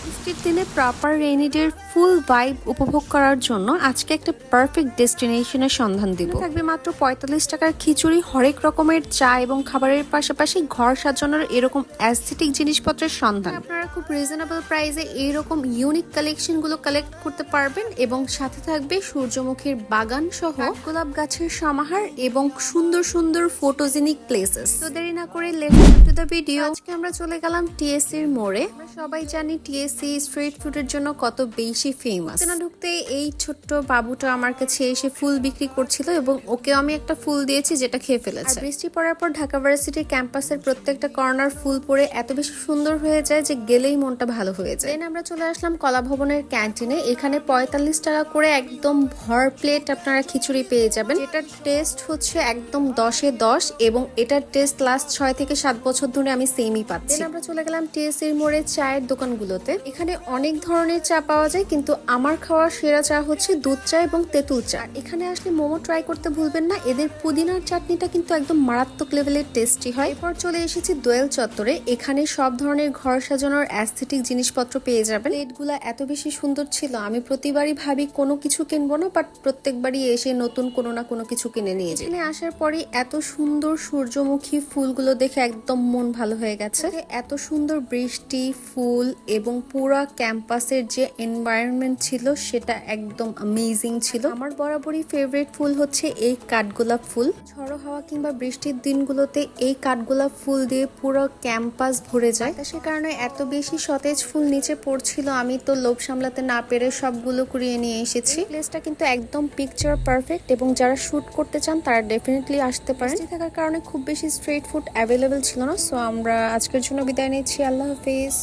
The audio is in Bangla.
বৃষ্টির দিনে প্রপার রেইনি ডের ফুল ভাইব উপভোগ করার জন্য আজকে একটা পারফেক্ট ডেস্টিনেশনের সন্ধান দিব। থাকবে মাত্র ৪৫ টাকার খিচুড়ি, হরেক রকমের চা এবং খাবারের পাশাপাশি ঘর সাজানোর এরকম অ্যাস্থেটিক জিনিসপত্রের সন্ধান। আপনারা খুব রিজনেবল প্রাইসে এইরকম ইউনিক কালেকশন গুলো কালেক্ট করতে পারবেন এবং সাথে থাকবে সূর্যমুখীর বাগান সহ গোলাপ গাছের সমাহার এবং সুন্দর সুন্দর ফটোজেনিক প্লেসেস। তো দেরি না করে let's go to the video. আজকে আমরা চলে গেলাম টিএসসি এর মোড়ে। আমরা সবাই জানি টিএসসি স্ট্রিট ফুডের জন্য কত বেশি ফেমাস। না ঢুকতে এই ছোট্ট বাবুটা আমার কাছে এসে ফুল বিক্রি করছিল এবং ওকে আমি একটা ফুল দিয়েছি যেটা খেয়ে ফেলেছে। বৃষ্টি পড়ার পর ঢাকা ভার্সিটির ক্যাম্পাসের প্রত্যেকটা কর্নার ফুল পড়ে এত বেশি সুন্দর হয়ে যায় যে গেলেই মনটা ভালো হয়ে যায়। দেন আমরা চলে আসলাম কলা ভবনের ক্যান্টিনে। এখানে ৪৫ টাকা করে একদম ভর প্লেট আপনারা খিচুড়ি পেয়ে যাবেন। এটার টেস্ট হচ্ছে একদম 10-এ 10 এবং এটার টেস্ট লাস্ট 6 থেকে 7 বছর ধরে আমি সেমই পাচ্ছি। দেন আমরা চলে গেলাম টিএসসির মোড়ে চায়ের দোকানগুলোতে। এখানে অনেক ধরনের চা পাওয়া যায়, কিন্তু আমার খাওয়া সেরা চা হচ্ছে দুধ চা এবং তেঁতুল চা। এখানে আসলে মোমো ট্রাই করতে ভুলবেন না, এদের পুদিনার চাটনিটা কিন্তু একদম মারাত্মক লেভেলের টেস্টি হয়। এরপর চলে এসেছি দোয়েল চত্বরে। এখানে সব ধরনের ঘর সাজানোর অ্যাস্থেটিক জিনিসপত্র পেয়ে যাবেন। প্লেটগুলা এত বেশি সুন্দর ছিল, আমি প্রতিবারই ভাবি কোনো কিছু কিনবো না, বাট প্রত্যেকবারই এসে নতুন কোনো না কোনো কিছু কিনে নিয়ে যাই। এখানে আসার পরে এত সুন্দর সূর্যমুখী ফুলগুলো দেখে একদম মন ভালো হয়ে গেছে। এত সুন্দর বৃষ্টি, ফুল এবং পুরো ক্যাম্পাসের যে এনভায়রনমেন্ট ছিল সেটা একদম অ্যামেজিং ছিল। আমার বরাবরই ফেভারিট ফুল হচ্ছে এই কাঠগোলাপ ফুল। ঝড়ো হাওয়া কিংবা বৃষ্টির দিনগুলোতে এই কাঠগোলাপ ফুল দিয়ে পুরো ক্যাম্পাস ভরে যায়। সে কারণে এত বেশি সতেজ ফুল নিচে পড়ছিল, আমি তো লোভ সামলাতে না পেরে সবগুলো কুড়িয়ে নিয়ে এসেছি। প্লেসটা কিন্তু একদম পিকচার পারফেক্ট এবং যারা শুট করতে চান তারা ডেফিনেটলি আসতে পারেন। থাকার কারণে খুব বেশি স্ট্রিট ফুড অ্যাভেলেবেল ছিল না, সো আমরা আজকের জন্য বিদায় নিচ্ছি। আল্লাহ হাফিজ।